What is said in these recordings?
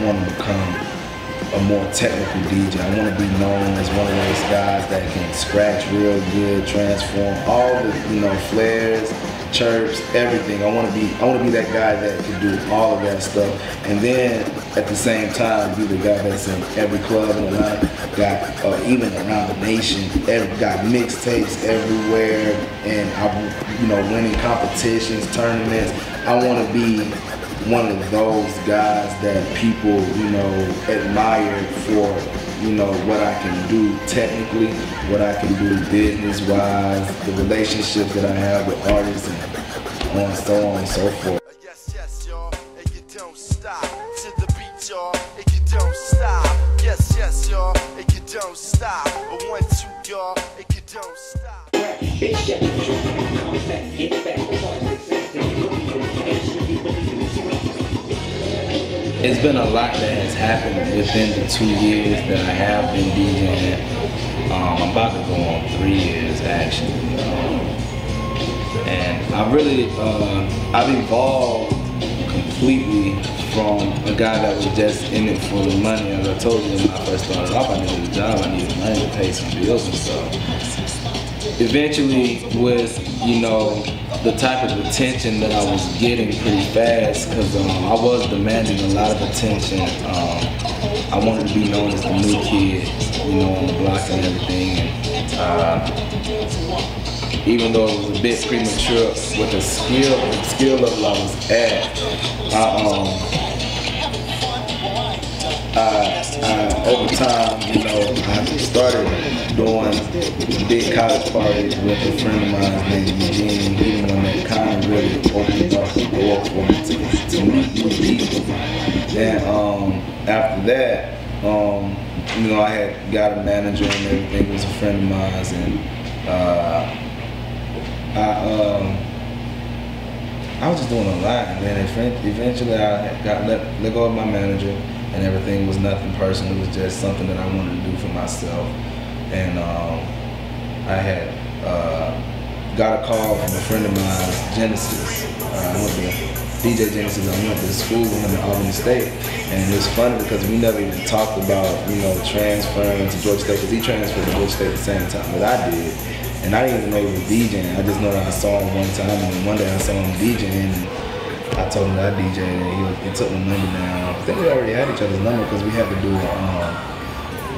want to become a more technical DJ. I want to be known as one of those guys that can scratch real good, transform all the, you know, flares, chirps, everything. I want to be that guy that can do all of that stuff, and then at the same time be the guy that's in every club in Atlanta, even around the nation. Got mixtapes everywhere, and I'm, you know, winning competitions, tournaments. I want to be one of those guys that people, you know, admire for, you know, what I can do technically, what I can do business-wise, the relationships that I have with artists, and so on and so forth. Yes, yes, y'all, and you don't stop. To the beat, y'all, and you don't stop. Yes, yes, y'all, and you don't stop. 1, 2, y'all, and you don't stop. It's been a lot that has happened within the 2 years that I have been DJing. I'm about to go on 3 years actually. And I've evolved completely from a guy that was just in it for the money. As I told you when I first started off, I needed a job, I needed money to pay some bills and stuff. Eventually, with, you know, the type of attention that I was getting pretty fast, because I was demanding a lot of attention. I wanted to be known as the new kid, you know, on the block and everything. And, even though it was a bit premature with the skill level I was at, over time, you know, I started doing big college parties with a friend of mine named Eugene. He the one that kind of really opened up the door for me to meet new people. And after that, you know, I had got a manager and everything. He was a friend of mine, and I was just doing a lot, and then eventually I got let go of my manager, and everything was nothing personal. It was just something that I wanted to do for myself. And I had got a call from a friend of mine, Genesis. I went to DJ Genesis. I went to school with him at Albany State, and it was funny because we never even talked about, you know, transferring to Georgia State, because he transferred to Georgia State at the same time that I did. And I didn't even know he was DJing. I just know that I saw him one time, and then one day I saw him DJing, and I told him that I DJed, and he took my number down. I think we already had each other's number because we had to do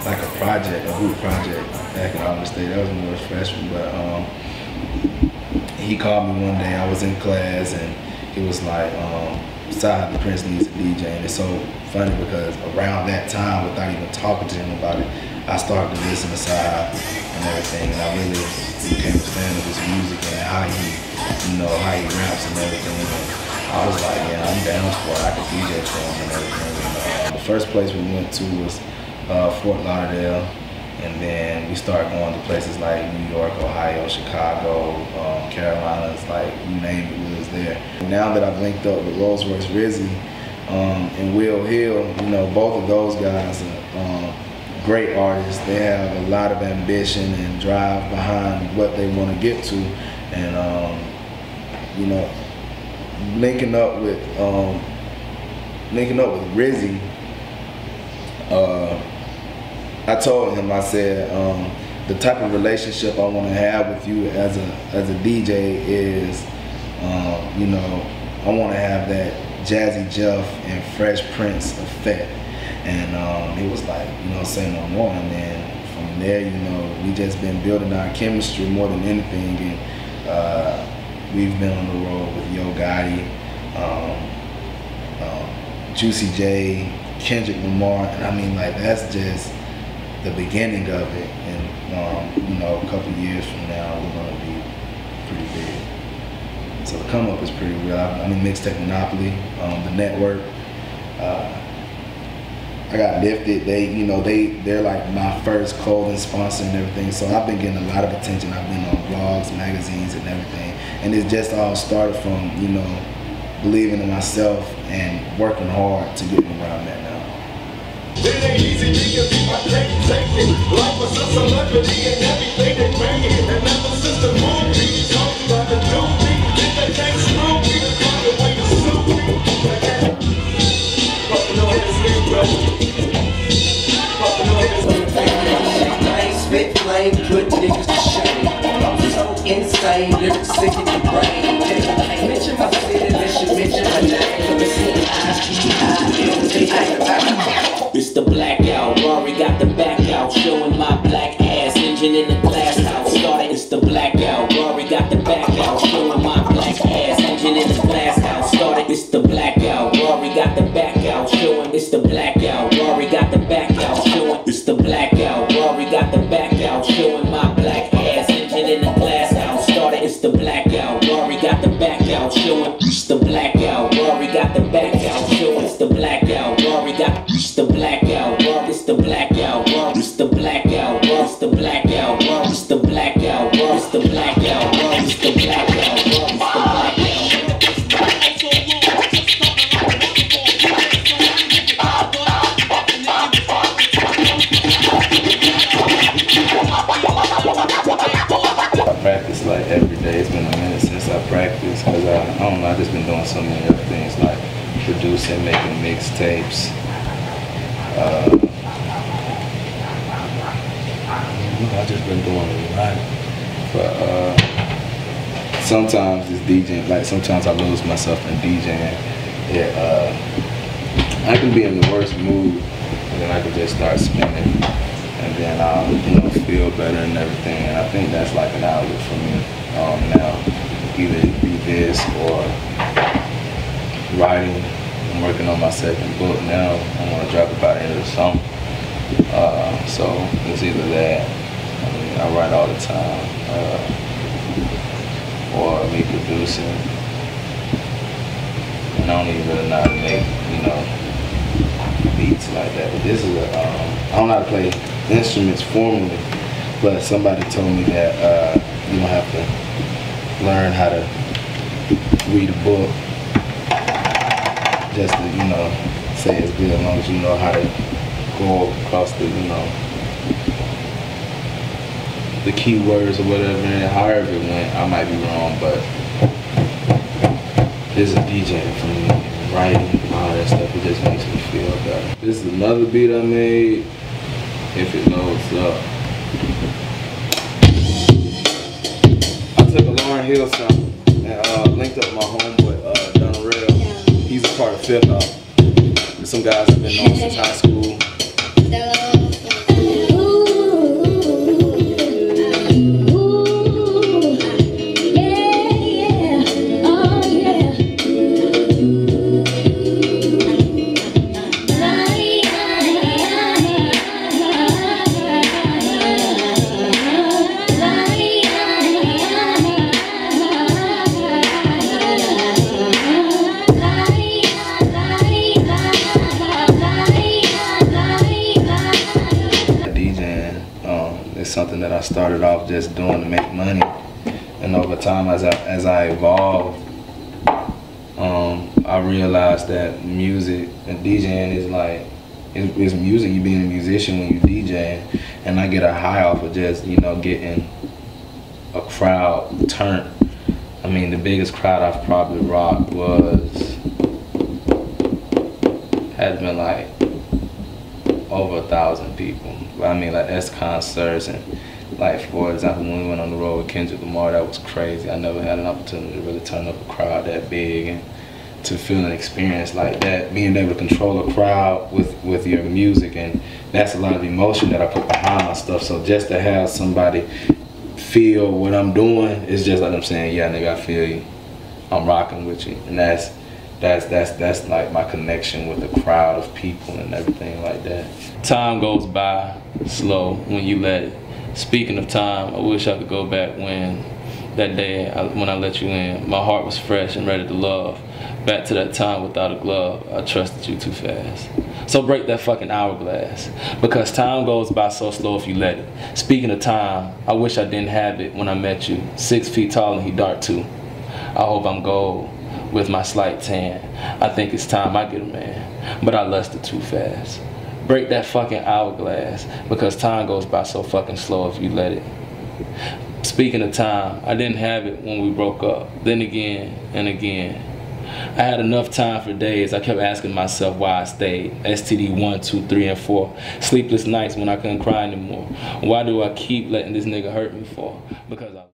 like a project, a group project back in Albany State. That was when I was freshman, but he called me one day. I was in class, and he was like, Side the Prince needs a DJ. And it's so funny because around that time, without even talking to him about it, I started to listen to Side and everything, and I really became a fan of his music and how he, you know, how he raps and everything. And I was like, yeah, I'm down for it. I could DJ for him and everything. And, the first place we went to was Fort Lauderdale, and then we started going to places like New York, Ohio, Chicago, Carolinas, like you name it, we was there. Now that I've linked up with Royce, Rizzy, and Will Hill, you know, both of those guys are great artists. They have a lot of ambition and drive behind what they want to get to, and you know, linking up with Rizzy. I told him, I said, the type of relationship I want to have with you as a DJ is, you know, I want to have that Jazzy Jeff and Fresh Prince effect. And he was like, you know, say no more. And then from there, you know, we just been building our chemistry more than anything. And we've been on the road with Yo Gotti, Juicy J, Kendrick Lamar, and I mean, like, that's just the beginning of it. And you know, a couple years from now, we're gonna be pretty big. So the come up is pretty real. I'm in Mixtape Monopoly, the network. I got Lifted. They, you know, they're like my first clothing sponsor and everything. So I've been getting a lot of attention. I've been on blogs, magazines, and everything. And it just all started from, you know, believing in myself and working hard to get me where I'm at now. It ain't easy being I can't take it. Life was a celebrity and everything they bring it. And ever since the movie, talking about the new me, if they can't screw me, then find a way to sue me. But no, it's me. Spit flame, put niggas to shame. I'm so insane, lyrics sick in the brain. Mention my city, mention my name. It's the blackout, Rory got the back out, showing my black ass, engine in the glass house. Started, it's the blackout, Rory got the back out, showing my black ass, engine in the glass house. Started, it's the blackout, Rory got the back out, showing it's the blackout, Rory got the back out, showing it's the blackout, Rory got the back out, showing my black ass, engine in the glass house. Started, it's the blackout, Rory got the back out, showing it's the blackout, Rory got the back out, showing it's the blackout, Rory got it's the blackout, Rory, it's the blackout, Rory, it's the blackout, Rory, it's the blackout, Rory, it's the blackout, Rory, it's the blackout, Rory, it's the blackout, Rory, it's the blackout. I practice like every day. It's been a minute since I practiced because I don't know, I've just been doing so many other things like producing, making mixtapes. I've just been doing a lot. But sometimes it's DJing, like sometimes I lose myself in DJing. Yeah, I can be in the worst mood and then I can just start spinning. And then I'll, feel better and everything. And I think that's like an outlet for me now. Either be this or writing. I'm working on my second book now. I want to drop it by the end of the summer. So it's either that. I mean, I write all the time. Or me producing. And I don't even really know how to make, beats like that. But this is I don't know how to play instruments formally, but somebody told me that you don't have to learn how to read a book just to, say it's good, as long as you know how to go across the, the keywords or whatever, and however it went. I might be wrong, but this is DJing for me, writing and all that stuff. It just makes me feel better. This is another beat I made. If it loads up. I took a Lauryn Hill song and linked up with my homeboy Donald. He's a part of Fifth Up. Some guys have been known since high school. Something that I started off just doing to make money, and over time as I evolved, I realized that music and DJing is like it's music. You being a musician when you DJ, and I get a high off of just getting a crowd turned. I mean, the biggest crowd I've probably rocked has been like over 1,000 people. I mean, like, that's concerts, and like, for example, when we went on the road with Kendrick Lamar, that was crazy. I never had an opportunity to really turn up a crowd that big, and to feel an experience like that, being able to control a crowd with your music, and that's a lot of emotion that I put behind my stuff. So just to have somebody feel what I'm doing, it's just like I'm saying, yeah, nigga, I feel you. I'm rocking with you, and that's like my connection with the crowd of people and everything like that. Time goes by slow when you let it. Speaking of time, I wish I could go back when that day when I let you in. My heart was fresh and ready to love. Back to that time without a glove. I trusted you too fast. So break that fucking hourglass, because time goes by so slow if you let it. Speaking of time, I wish I didn't have it when I met you. 6 feet tall and he dark too. I hope I'm gold with my slight tan. I think it's time I get a man, but I lusted too fast. Break that fucking hourglass, because time goes by so fucking slow if you let it. Speaking of time, I didn't have it when we broke up. Then again and again. I had enough time for days. I kept asking myself why I stayed. STD 1, 2, 3, and 4. Sleepless nights when I couldn't cry anymore. Why do I keep letting this nigga hurt me for? Because I